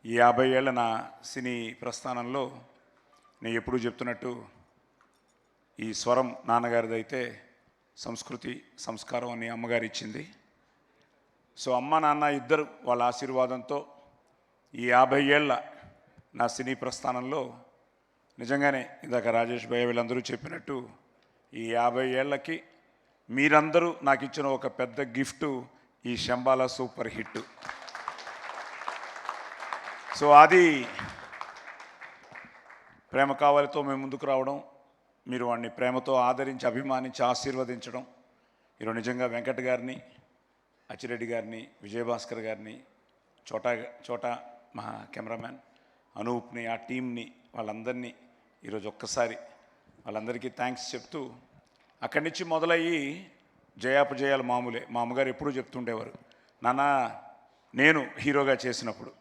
ఈ 50 ఏళ్ల నా సినీ ప్రస్థానంలో నేను ఎప్పుడూ చెప్తున్నట్టు ఈ స్వరం నాన్నగారిదైతే సంస్కృతి సంస్కారం అని అమ్మగారు ఇచ్చింది. సో అమ్మ నాన్న ఇద్దరు వాళ్ళ ఆశీర్వాదంతో ఈ 50 ఏళ్ల నా సినీ ప్రస్థానంలో నిజంగానే ఇందాక రాజేష్ భయ్య వీళ్ళందరూ చెప్పినట్టు ఈ 50 ఏళ్ళకి మీరందరూ నాకు ఇచ్చిన ఒక పెద్ద గిఫ్టు ఈ శంబాల సూపర్ హిట్. సో అది ప్రేమ కావాలితో మేము ముందుకు రావడం, మీరు వాడిని ప్రేమతో ఆదరించి అభిమానించి ఆశీర్వదించడం, ఈరోజు నిజంగా వెంకట్ గారిని, అచ్చిరెడ్డి గారిని, విజయభాస్కర్ గారిని, చోటా మా కెమెరామ్యాన్ అనూప్ని, ఆ టీంని, వాళ్ళందరినీ ఈరోజు ఒక్కసారి వాళ్ళందరికీ థ్యాంక్స్ చెప్తూ, అక్కడి నుంచి మొదలయ్యి జయాపజయాలు మామూలే. మా అమ్మగారు ఎప్పుడూ చెప్తుండేవారు, నాన్న నేను హీరోగా చేసినప్పుడు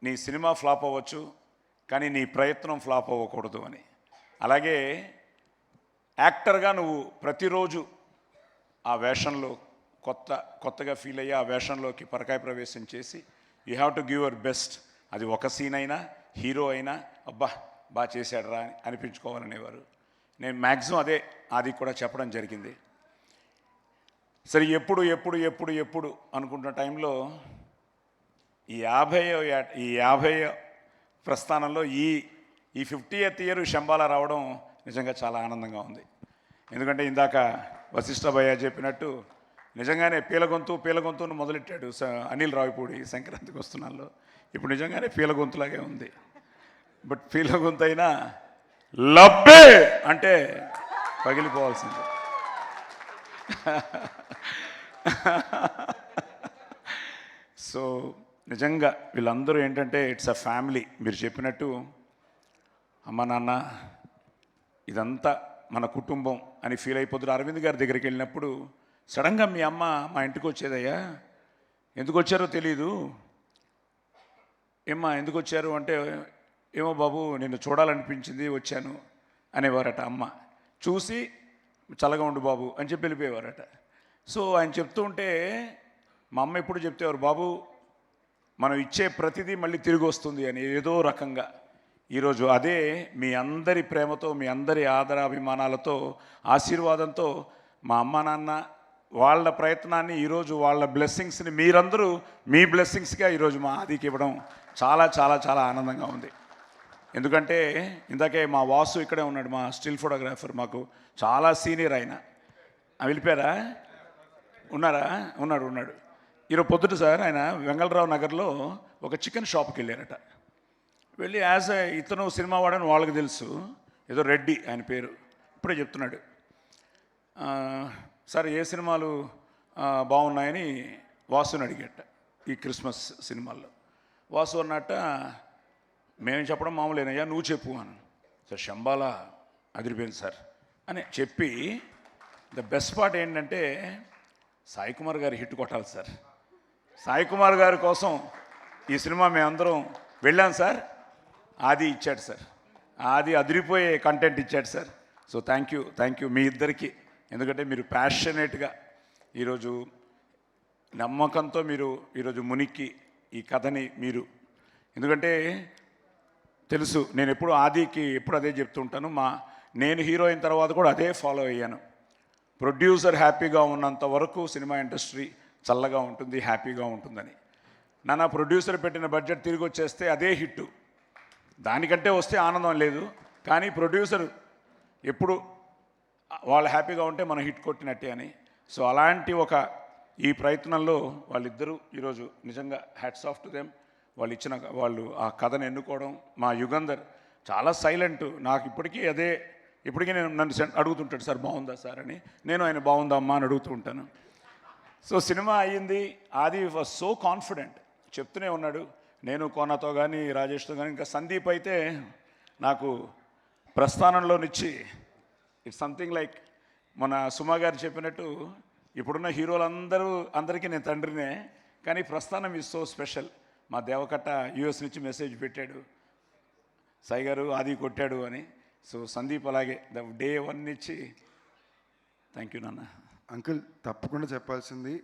నీ సినిమా ఫ్లాప్ అవ్వచ్చు కానీ నీ ప్రయత్నం ఫ్లాప్ అవ్వకూడదు అని. అలాగే యాక్టర్గా నువ్వు ప్రతిరోజు ఆ వేషంలో కొత్తగా ఫీల్ అయ్యి ఆ వేషంలోకి పరకాయ ప్రవేశం చేసి you have to give your best. అది ఒక సీన్ అయినా హీరో అయినా అబ్బా బాగా చేశాడు రా అని అనిపించుకోవాలనేవారు. నేను మ్యాక్సిమం అదే అది కూడా చెప్పడం జరిగింది. సరే ఎప్పుడు అనుకుంటున్న టైంలో ఈ 50 ప్రస్థానంలో ఈ 50th ఇయర్ శంబాల రావడం నిజంగా చాలా ఆనందంగా ఉంది. ఎందుకంటే ఇందాక వశిష్ఠ భయ్య చెప్పినట్టు నిజంగానే పీలగొంతును మొదలెట్టాడు అనిల్ రావిపూడి సంక్రాంతికి వస్తున్నాల్లో. ఇప్పుడు నిజంగానే పీలగొంతులాగే ఉంది. బట్ పీలగొంతు అయినా లబ్బే అంటే పగిలిపోవాల్సిందే. సో నిజంగా వీళ్ళందరూ ఏంటంటే ఇట్స్ అ ఫ్యామిలీ. మీరు చెప్పినట్టు అమ్మ నాన్న ఇదంతా మన కుటుంబం అని ఫీల్ అయిపోతున్నారు. అరవింద్ గారి దగ్గరికి వెళ్ళినప్పుడు సడన్గా మీ అమ్మ మా ఇంటికి వచ్చేదయ్యా, ఎందుకు వచ్చారో తెలీదు, ఏమ్మా ఎందుకు వచ్చారు అంటే, ఏమో బాబు నిన్ను చూడాలనిపించింది వచ్చాను అనేవారట. అమ్మ చూసి చల్లగా ఉండు బాబు అని చెప్పి వెళ్ళిపోయేవారట. సో ఆయన చెప్తూ ఉంటే మా అమ్మ ఎప్పుడు చెప్తేవారు, బాబు మనం ఇచ్చే ప్రతిదీ మళ్ళీ తిరిగి వస్తుంది అని. ఏదో రకంగా ఈరోజు అదే మీ అందరి ప్రేమతో, మీ అందరి ఆదరాభిమానాలతో, ఆశీర్వాదంతో మా అమ్మ నాన్న వాళ్ళ ప్రయత్నాన్ని ఈరోజు వాళ్ళ బ్లెస్సింగ్స్ని మీరందరూ మీ బ్లెస్సింగ్స్గా ఈరోజు మా ఆదికి ఇవ్వడం చాలా చాలా చాలా ఆనందంగా ఉంది. ఎందుకంటే ఇందాకే మా వాసు ఇక్కడే ఉన్నాడు, మా స్టిల్ ఫోటోగ్రాఫర్, మాకు చాలా సీనియర్ ఆయన. వెళ్ళిపోయారా? ఉన్నారా? ఉన్నాడు. ఈరోజు పొద్దుట సార్ ఆయన వెంగళరావు నగర్లో ఒక చికెన్ షాప్కి వెళ్ళారట. వెళ్ళి ఇతను సినిమా వాడని వాళ్ళకి తెలుసు, ఏదో రెడ్డి ఆయన పేరు. ఇప్పుడే చెప్తున్నాడు, సార్ ఏ సినిమాలు బాగున్నాయని వాసుని అడిగట ఈ క్రిస్మస్ సినిమాల్లో. వాసు అన్నట్ట, మేము చెప్పడం మామూలేనయ్యా నువ్వు చెప్పు అని. సార్ శంబాల అదిరిపోయింది సార్ అని చెప్పి, ద బెస్ట్ పార్ట్ ఏంటంటే సాయి కుమార్ గారు హిట్ కొట్టాలి సార్. సాయి కుమార్ గారి కోసం ఈ సినిమా మేమందరం వెళ్ళాం సార్. ఆది ఇచ్చాడు సార్, ఆది అదిరిపోయే కంటెంట్ ఇచ్చాడు సార్. సో థ్యాంక్ యూ మీ ఇద్దరికి. ఎందుకంటే మీరు ప్యాషనేట్గా ఈరోజు నమ్మకంతో మీరు ఈరోజు మునికి ఈ కథని మీరు, ఎందుకంటే తెలుసు నేను ఎప్పుడు ఆదికి ఎప్పుడు అదే చెప్తుంటాను, నేను హీరో అయిన తర్వాత కూడా అదే ఫాలో అయ్యాను. ప్రొడ్యూసర్ హ్యాపీగా ఉన్నంత వరకు సినిమా ఇండస్ట్రీ చల్లగా ఉంటుంది, హ్యాపీగా ఉంటుందని. నాన్న ప్రొడ్యూసర్ పెట్టిన బడ్జెట్ తిరిగి వచ్చేస్తే అదే హిట్టు, దానికంటే వస్తే ఆనందం లేదు. కానీ ప్రొడ్యూసర్ ఎప్పుడు వాళ్ళు హ్యాపీగా ఉంటే మనం హిట్ కొట్టినట్టే అని. సో అలాంటి ఈ ప్రయత్నంలో వాళ్ళిద్దరూ ఈరోజు నిజంగా హ్యాట్స్ ఆఫ్ టు దెమ్. వాళ్ళు ఆ కథను ఎన్నుకోవడం. మా యుగంధర్ చాలా సైలెంట్. నాకు ఇప్పటికీ నన్ను అడుగుతుంటాడు, సార్ బాగుందా సార్ అని. నేను ఆయన బాగుందా అమ్మా అని అడుగుతూ ఉంటాను. సో సినిమా అయ్యింది. ఆది వాజ్ సో కాన్ఫిడెంట్, చెప్తూనే ఉన్నాడు. నేను కోనాతో కానీ రాజేష్తో కానీ, ఇంకా సందీప్ అయితే నాకు ప్రస్థానంలోనిచ్చి ఇట్స్ సంథింగ్ లైక్ మన సుమా గారు చెప్పినట్టు, ఇప్పుడున్న అందరికీ నేను తండ్రినే, కానీ ప్రస్థానం ఈజ్ సో స్పెషల్. మా దేవకట్ట యూఎస్ నుంచి మెసేజ్ పెట్టాడు, సాయి గారు ఆది కొట్టాడు అని. సో సందీప్ అలాగే డే 1 నుంచి థ్యాంక్ యూ నాన్న. అంకుల్ తప్పకుండా చెప్పాల్సింది,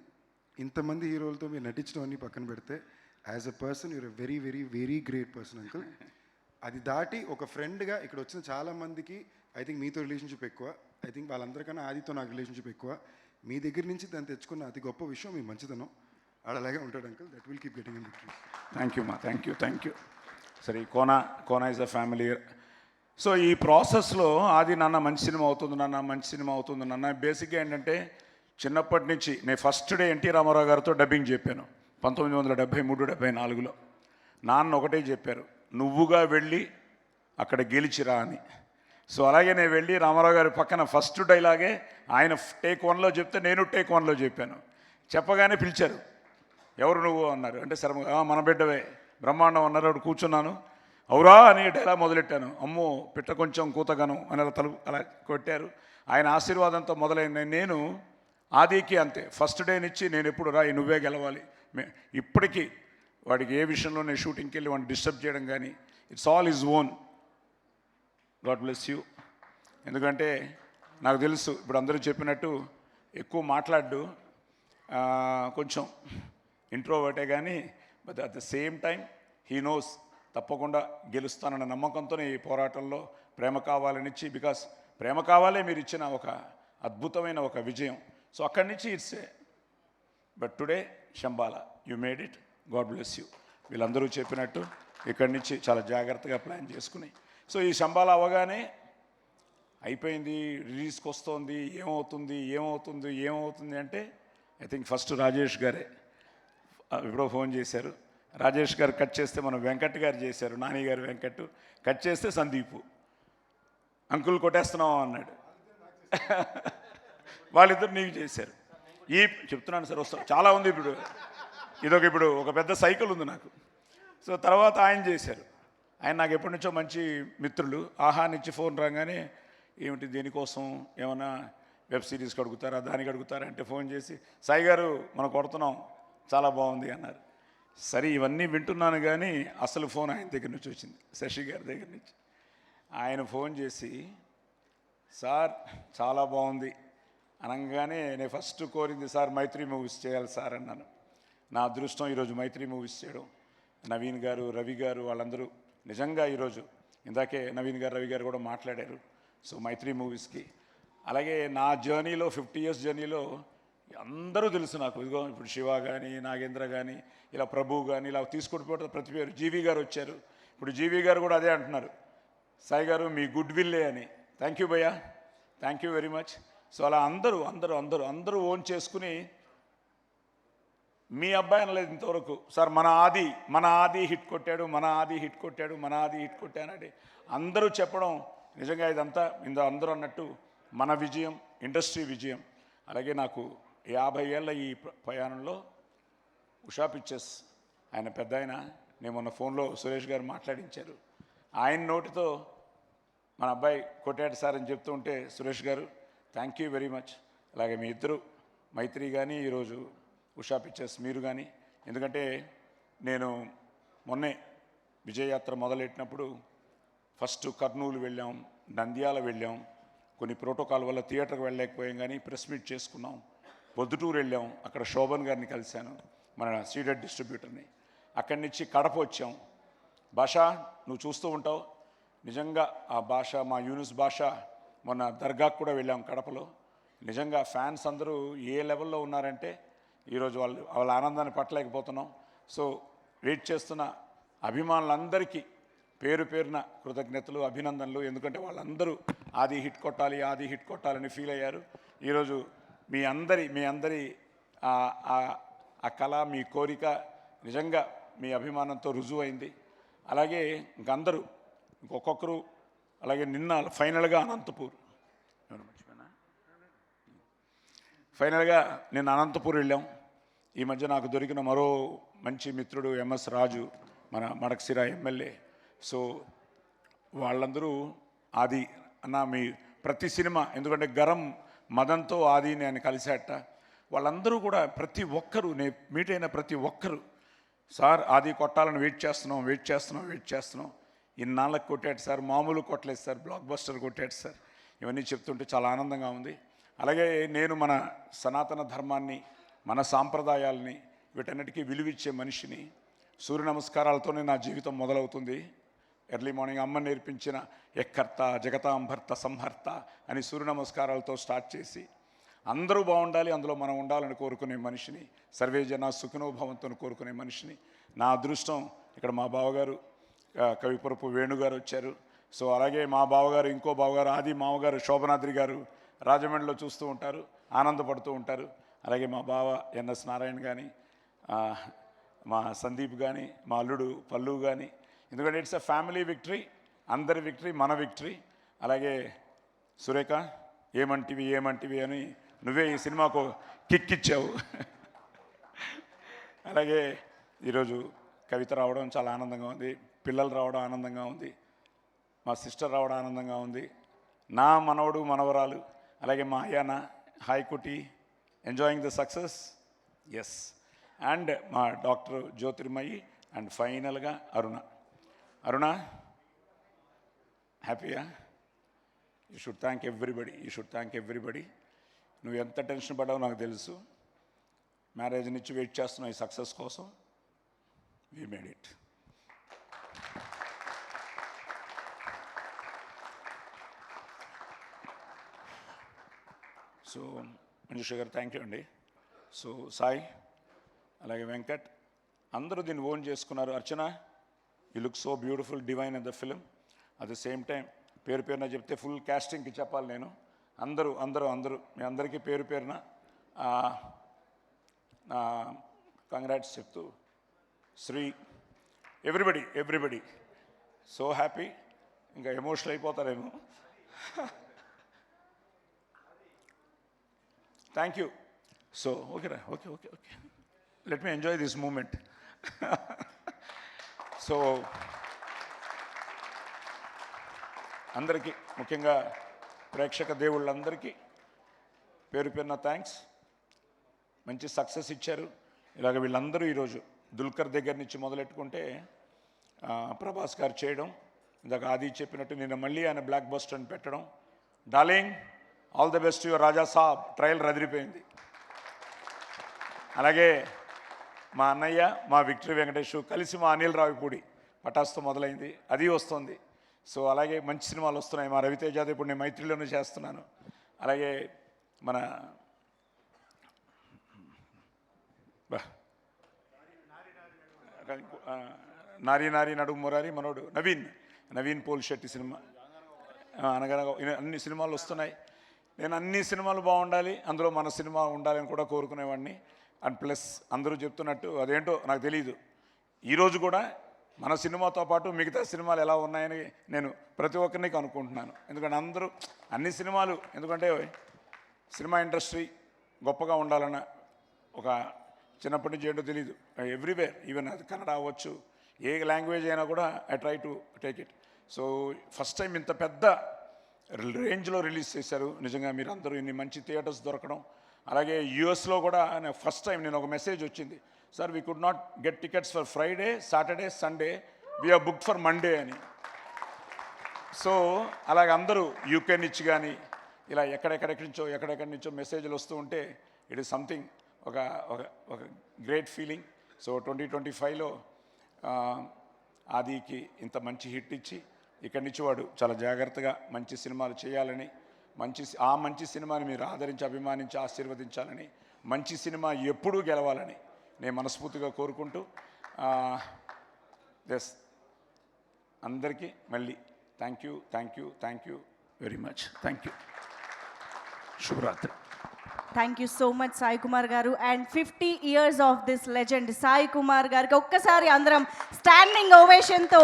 ఇంతమంది హీరోలతో మీరు నటించడం అన్నీ పక్కన పెడితే as a person you're a very very very great person uncle. అది దాటి ఒక ఫ్రెండ్గా ఇక్కడ వచ్చిన చాలామందికి ఐ థింక్ మీతో రిలేషన్షిప్ ఎక్కువ, ఐ థింక్ వాళ్ళందరికన్నా ఆదితో నాకు రిలేషన్షిప్ ఎక్కువ. మీ దగ్గర నుంచి దాన్ని తెచ్చుకున్న అతి గొప్ప విషయం మీ మంచితనం. అలాగే ఉంటాడు uncle. That will keep getting in the trees. Thank you మా, థ్యాంక్ యూ. సరే Kona is a family. So ఈ ప్రాసెస్లో ఆది నాన్న మంచి సినిమా అవుతుంది నాన్న బేసిక్గా ఏంటంటే చిన్నప్పటి నుంచి నేను ఫస్ట్ డే ఎన్టీ రామారావు గారితో డబ్బింగ్ చెప్పాను 1973-74లో. నాన్న ఒకటే చెప్పారు, నువ్వుగా వెళ్ళి అక్కడ గెలిచిరా అని. సో అలాగే నేను వెళ్ళి రామారావు గారి పక్కన ఫస్ట్ డైలాగే ఆయన టేక్ 1లో చెప్తే నేను టేక్ 1లో చెప్పాను. చెప్పగానే పిలిచారు, ఎవరు నువ్వు అన్నారు. అంటే సరే మన బిడ్డవే బ్రహ్మాండం అన్నారు. అప్పుడు కూర్చున్నాను, అవురా అని డైలాగ్ మొదలెట్టాను. అమ్మో పిట్ట కొంచెం కూతగను అని అలా కొట్టారు. ఆయన ఆశీర్వాదంతో మొదలైన నేను ఆదికి అంతే ఫస్ట్ డే నుంచి నేను ఎప్పుడు రా నువ్వే గెలవాలి. ఇప్పటికీ వాడికి ఏ విషయంలో నేను షూటింగ్కి వెళ్ళి వాడిని డిస్టర్బ్ చేయడం కానీ it's all is own. God bless you. ఎందుకంటే నాకు తెలుసు ఇప్పుడు అందరూ చెప్పినట్టు ఎక్కువ మాట్లాడు, కొంచెం ఇంట్రోవర్టే, కానీ but at the same time he knows తప్పకుండా గెలుస్తానన్న నమ్మకంతోనే ఈ పోరాటంలో ప్రేమ కావాలనిచ్చి, బికాస్ ప్రేమ కావాలే మీరు ఇచ్చిన ఒక అద్భుతమైన ఒక విజయం. సో అక్కడి నుంచి it's but today Shambhala you made it. God bless you. వీళ్ళందరూ చెప్పినట్టు ఇక్కడి నుంచి చాలా జాగ్రత్తగా ప్లాన్ చేసుకుని, సో ఈ శంబాల అవగానే అయిపోయింది, రిలీజ్కి వస్తుంది, ఏమవుతుంది అంటే ఐ థింక్ ఫస్ట్ రాజేష్ గారే ఎప్పుడో ఫోన్ చేశారు. రాజేష్ గారు కట్ చేస్తే మనం వెంకట్ గారు చేశారు, నాని గారు వెంకట్ కట్ చేస్తే సందీపు అంకుల్ కొట్టేస్తున్నాం అన్నాడు. వాళ్ళిద్దరు నీకు చేశారు. ఈ చెప్తున్నాను సార్, వస్తాం చాలా ఉంది ఇప్పుడు. ఇప్పుడు ఒక పెద్ద సైకిల్ ఉంది నాకు. సో తర్వాత ఆయన చేశారు. ఆయన నాకు ఎప్పటి నుంచో మంచి మిత్రులు. ఆహా నుంచి ఫోన్ రాగానే ఏమిటి దేనికోసం, ఏమన్నా వెబ్ సిరీస్కి అడుగుతారా దానికి అడుగుతారా అంటే ఫోన్ చేసి సాయి గారు మనం కొడుతున్నాం చాలా బాగుంది అన్నారు. సరే ఇవన్నీ వింటున్నాను, కానీ అసలు ఫోన్ ఆయన దగ్గర నుంచి వచ్చింది, శశి గారి దగ్గర నుంచి. ఆయన ఫోన్ చేసి సార్ చాలా బాగుంది అనగానే నేను ఫస్ట్ కోరింది సార్ మైత్రి మూవీస్ చేయాలి సార్ అన్నాను. నా అదృష్టం ఈరోజు మైత్రి మూవీస్ చేయడం. నవీన్ గారు, రవి గారు వాళ్ళందరూ నిజంగా ఈరోజు ఇందాకే నవీన్ గారు, రవి గారు కూడా మాట్లాడారు. సో మైత్రి మూవీస్కి అలాగే నా జర్నీలో 50 years జర్నీలో అందరూ తెలుసు నాకు. ఇదిగో ఇప్పుడు శివ కానీ, నాగేంద్ర కానీ, ఇలా ప్రభు కానీ, ఇలా తీసుకుంటూ ప్రతి పేరు. జీవి గారు వచ్చారు. ఇప్పుడు జీవి గారు కూడా అదే అంటున్నారు, సాయి గారు మీ గుడ్ విల్లే అని. థ్యాంక్ యూ భయ్యా, thank you very much. So అలా అందరూ ఓన్ చేసుకుని మీ అబ్బాయి అనలేదు ఇంతవరకు సార్ మన ఆది హిట్ కొట్టాడు అంటే అందరూ చెప్పడం నిజంగా ఇదంతా అందరూ అన్నట్టు మన విజయం, ఇండస్ట్రీ విజయం. అలాగే నాకు 50 ఏళ్ళ ఈ ప్రయాణంలో ఉషా పిక్చర్స్ ఆయన పెద్ద ఆయన, నేను మొన్న ఫోన్లో సురేష్ గారు మాట్లాడించారు. ఆయన నోటితో మన అబ్బాయి కొట్టాడు సార్ అని చెప్తూ ఉంటే సురేష్ గారు థ్యాంక్ యూ వెరీ మచ్. అలాగే మీ ఇద్దరు మైత్రి కానీ, ఈరోజు ఉషా పిక్చర్స్ మీరు కానీ. ఎందుకంటే నేను మొన్నే విజయయాత్ర మొదలెట్టినప్పుడు ఫస్ట్ కర్నూలు వెళ్ళాం, నంద్యాల వెళ్ళాం. కొన్ని ప్రోటోకాల్ వల్ల థియేటర్కి వెళ్ళలేకపోయాం, కానీ ప్రెస్ మీట్ చేసుకున్నాం. పొద్దుటూరు వెళ్ళాం, అక్కడ శోభన్ గారిని కలిశాను, మన సీడెడ్ డిస్ట్రిబ్యూటర్ని. అక్కడి నుంచి కడప వచ్చాం. భాష నువ్వు చూస్తూ ఉంటావు, నిజంగా ఆ భాష మా యూనిస్ భాష మొన్న దర్గాకు కూడా వెళ్ళాం కడపలో. నిజంగా ఫ్యాన్స్ అందరూ ఏ లెవెల్లో ఉన్నారంటే ఈరోజు వాళ్ళ ఆనందాన్ని పట్టలేకపోతున్నాం. సో వెయిట్ చేస్తున్న అభిమానులందరికీ పేరు పేరున కృతజ్ఞతలు, అభినందనలు. ఎందుకంటే వాళ్ళందరూ ఆది హిట్ కొట్టాలని ఫీల్ అయ్యారు. ఈరోజు మీ అందరి ఆ కళ, మీ కోరిక నిజంగా మీ అభిమానంతో రుజువైంది. అలాగే ఇంకందరూ ఇంకొకరు. అలాగే నిన్న ఫైనల్గా నిన్న అనంతపూర్ వెళ్ళాం. ఈ మధ్య నాకు దొరికిన మరో మంచి మిత్రుడు ఎంఎస్ రాజు, మన మడకసిర ఎమ్మెల్యే. సో వాళ్ళందరూ ఆది అన్న మీ ప్రతి సినిమా, ఎందుకంటే గరం మదన్తో ఆది నేను కలిసేట, వాళ్ళందరూ కూడా ప్రతి ఒక్కరూ నేను మీట్ అయిన ప్రతి ఒక్కరు సార్ ఆది కొట్టాలని వెయిట్ చేస్తున్నాం. ఇన్నాళ్ళకి కొట్టాడు సార్, మామూలు కొట్టలేదు సార్, బ్లాక్ బస్టర్ కొట్టాడు సార్. ఇవన్నీ చెప్తుంటే చాలా ఆనందంగా ఉంది. అలాగే నేను మన సనాతన ధర్మాన్ని, మన సాంప్రదాయాల్ని, వీటన్నిటికీ విలువిచ్చే మనిషిని. సూర్య నమస్కారాలతోనే నా జీవితం మొదలవుతుంది. ఎర్లీ మార్నింగ్ అమ్మ నేర్పించిన ఎక్కర్త జగతాంభర్త సంహర్త అని సూర్య నమస్కారాలతో స్టార్ట్ చేసి అందరూ బాగుండాలి, అందులో మనం ఉండాలని కోరుకునే మనిషిని, సర్వే జన సుఖినోభవంతో కోరుకునే మనిషిని. నా అదృష్టం ఇక్కడ మా బావగారు కవిపురపు వేణుగారు వచ్చారు. సో అలాగే మా బావగారు, ఇంకో బావగారు ఆది మామగారు శోభనాద్రి గారు రాజమండ్రిలో చూస్తూ ఉంటారు, ఆనందపడుతూ ఉంటారు. అలాగే మా బావ ఎన్ఎస్ నారాయణ కానీ, మా సందీప్ కానీ, మా అల్లుడు పల్లు కానీ. ఎందుకంటే ఇట్స్ అ ఫ్యామిలీ విక్టరీ, అందరి విక్టరీ, మన విక్టరీ. అలాగే సురేఖ ఏమంటివి అని నువ్వే ఈ సినిమాకు కిక్ ఇచ్చావు. అలాగే ఈరోజు కవిత రావడం చాలా ఆనందంగా ఉంది, పిల్లలు రావడం ఆనందంగా ఉంది, మా సిస్టర్ రావడం ఆనందంగా ఉంది, నా మనవడు మనవరాలు, అలాగే మా అయ్యాన హాయ్కుటి enjoying the success. Yes. And మా డాక్టర్ జ్యోతిర్మయి అండ్ ఫైనల్గా అరుణ హ్యాపీయా? You should thank everybody. నువ్వు ఎంత టెన్షన్ పడ్డావో నాకు తెలుసు. మ్యారేజ్ నుంచి వెయిట్ చేస్తున్నావు ఈ సక్సెస్ కోసం. We made it. So Manjusha garu thank you అండి. సో సాయి, అలాగే వెంకట్ అందరూ దీన్ని ఓన్ చేసుకున్నారు. Archana, you look so beautiful, divine in the film. At the same time పేరున చెప్తే ఫుల్ క్యాస్టింగ్కి చెప్పాలి నేను. అందరూ మీ అందరికీ పేరున కంగ్రాట్స్ చెప్తూ, శ్రీ ఎవ్రీబడి సో హ్యాపీ. ఇంకా ఎమోషనల్ అయిపోతారేమో. Thank you. సో ఓకేరా, okay let me enjoy this moment. So అందరికీ, ముఖ్యంగా ప్రేక్షక దేవుళ్ళందరికీ పేరున థ్యాంక్స్. మంచి సక్సెస్ ఇచ్చారు. ఇలాగ వీళ్ళందరూ ఈరోజు దుల్కర్ దగ్గర నుంచి మొదలెట్టుకుంటే ప్రభాస్ గారు చేయడం, ఇందాక ఆది చెప్పినట్టు నిన్న మళ్ళీ ఆయన బ్లాక్ బస్టర్ అని పెట్టడం. Darling, all the best your Raja Saab. Trailer రదిరిపోయింది. అలాగే మా అన్నయ్య, మా విక్టరీ వెంకటేష్ కలిసి మా అనిల్ రావిపూడి పటాస్తో మొదలైంది, అది వస్తుంది. సో అలాగే మంచి సినిమాలు వస్తున్నాయి. మా రవితేజాది ఇప్పుడు నేను మైత్రిలోనే చేస్తున్నాను. అలాగే మన నారీ నడుము మురారి మనోడు నవీన్ పోల్శెట్టి సినిమా, అనగనగా అన్ని సినిమాలు వస్తున్నాయి. నేను అన్ని సినిమాలు బాగుండాలి, అందులో మన సినిమా ఉండాలని కూడా కోరుకునేవాడిని. అండ్ ప్లస్ అందరూ చెప్తున్నట్టు అదేంటో నాకు తెలియదు, ఈరోజు కూడా మన సినిమాతో పాటు మిగతా సినిమాలు ఎలా ఉన్నాయని నేను ప్రతి ఒక్కరిని కనుక్కుంటున్నాను. ఎందుకంటే అందరూ అన్ని సినిమాలు, ఎందుకంటే సినిమా ఇండస్ట్రీ గొప్పగా ఉండాలన్న ఒక చిన్నప్పటి నుంచి ఏంటో తెలియదు. ఎవ్రీవేర్, ఈవెన్ అది కన్నడ అవ్వచ్చు, ఏ లాంగ్వేజ్ అయినా కూడా I try to take it. So first time ఇంత పెద్ద రేంజ్లో రిలీజ్ చేశారు. నిజంగా మీరు అందరూ ఇన్ని మంచి థియేటర్స్ దొరకడం. అలాగే యూఎస్లో కూడా ఫస్ట్ టైం నేను ఒక మెసేజ్ వచ్చింది, sir we could not get tickets for Friday, Saturday, Sunday, we're booked for Monday అని. సో అలాగే అందరూ యూకే నుంచి కానీ ఇలా ఎక్కడెక్కడి నుంచో మెసేజ్లు వస్తూ ఉంటే ఇట్ ఈస్ సంథింగ్, ఒక గ్రేట్ ఫీలింగ్. సో 2025లో ఆదికి ఇంత మంచి హిట్ ఇచ్చి ఇక్కడి నుంచి వాడు చాలా జాగ్రత్తగా మంచి సినిమాలు చేయాలని, మంచి సినిమాని మీరు ఆదరించి, అభిమానించి, ఆశీర్వదించాలని, మంచి సినిమా ఎప్పుడూ గెలవాలని నేను మనస్ఫూర్తిగా కోరుకుంటూ, ఎస్ అందరికీ మళ్ళీ thank you very much. Thank you. శుభరాత్రి. Thank you so much Sai Kumar garu. And 50 years of this legend Sai Kumar గారికి ఒక్కసారి అందరం స్టాండింగ్ ఓవేషన్తో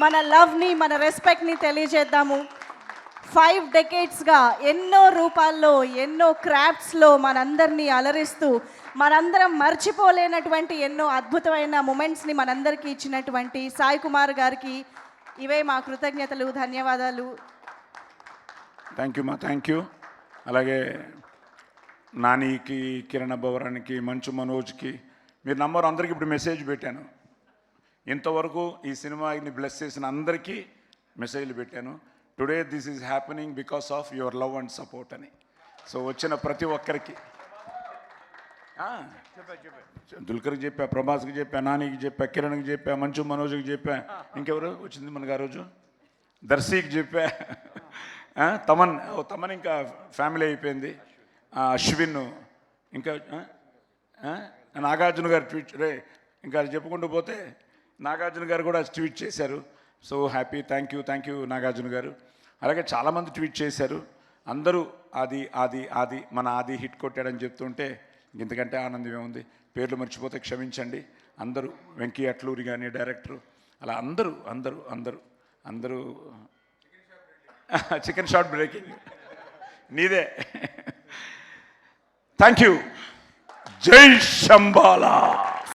మన లవ్ని, మన రెస్పెక్ట్ని తెలియజేద్దాము. 5 decadesగా ఎన్నో రూపాల్లో, ఎన్నో క్రాఫ్ట్స్లో మనందరినీ అలరిస్తూ, మనందరం మర్చిపోలేనటువంటి ఎన్నో అద్భుతమైన మూమెంట్స్ని మనందరికీ ఇచ్చినటువంటి సాయి కుమార్ గారికి ఇవే మా కృతజ్ఞతలు, ధన్యవాదాలు. Thank you. అలాగే నానికి, కిరణ్ భవరానికి, మంచు మనోజ్కి, మీరు నంబర్ అందరికీ ఇప్పుడు మెసేజ్ పెట్టాను. ఇంతవరకు ఈ సినిమాని బ్లెస్ చేసిన అందరికీ మెసేజ్లు పెట్టాను. Today this is happening because of your love and support అని. సో వచ్చిన ప్రతి ఒక్కరికి దుల్కర్కి చెప్పా, ప్రభాస్కి చెప్పా, నానికి చెప్పా, కిరణ్కి చెప్పా, మంచు మనోజ్కి చెప్పా, ఇంకెవరు వచ్చింది మనకు ఆ రోజు, దర్శీకి చెప్పా, తమన్ ఇంకా ఫ్యామిలీ అయిపోయింది, అశ్విన్, ఇంకా నాగార్జున గారు ట్వీట్ రే, ఇంకా చెప్పుకుంటూ పోతే నాగార్జున గారు కూడా ట్వీట్ చేశారు. So happy, thank you Nagarjuna గారు. అలాగే చాలామంది ట్వీట్ చేశారు. అందరూ ఆది మన ఆది హిట్ కొట్టాడని చెప్తుంటే ఇంతకంటే ఆనందం ఏముంది. పేర్లు మర్చిపోతే క్షమించండి. అందరూ వెంకీ అట్లూరి కానీ డైరెక్టరు, అలా అందరూ చికెన్ షాట్ బ్రేకింగ్ నీదే. Thank you. జై శంబాలా.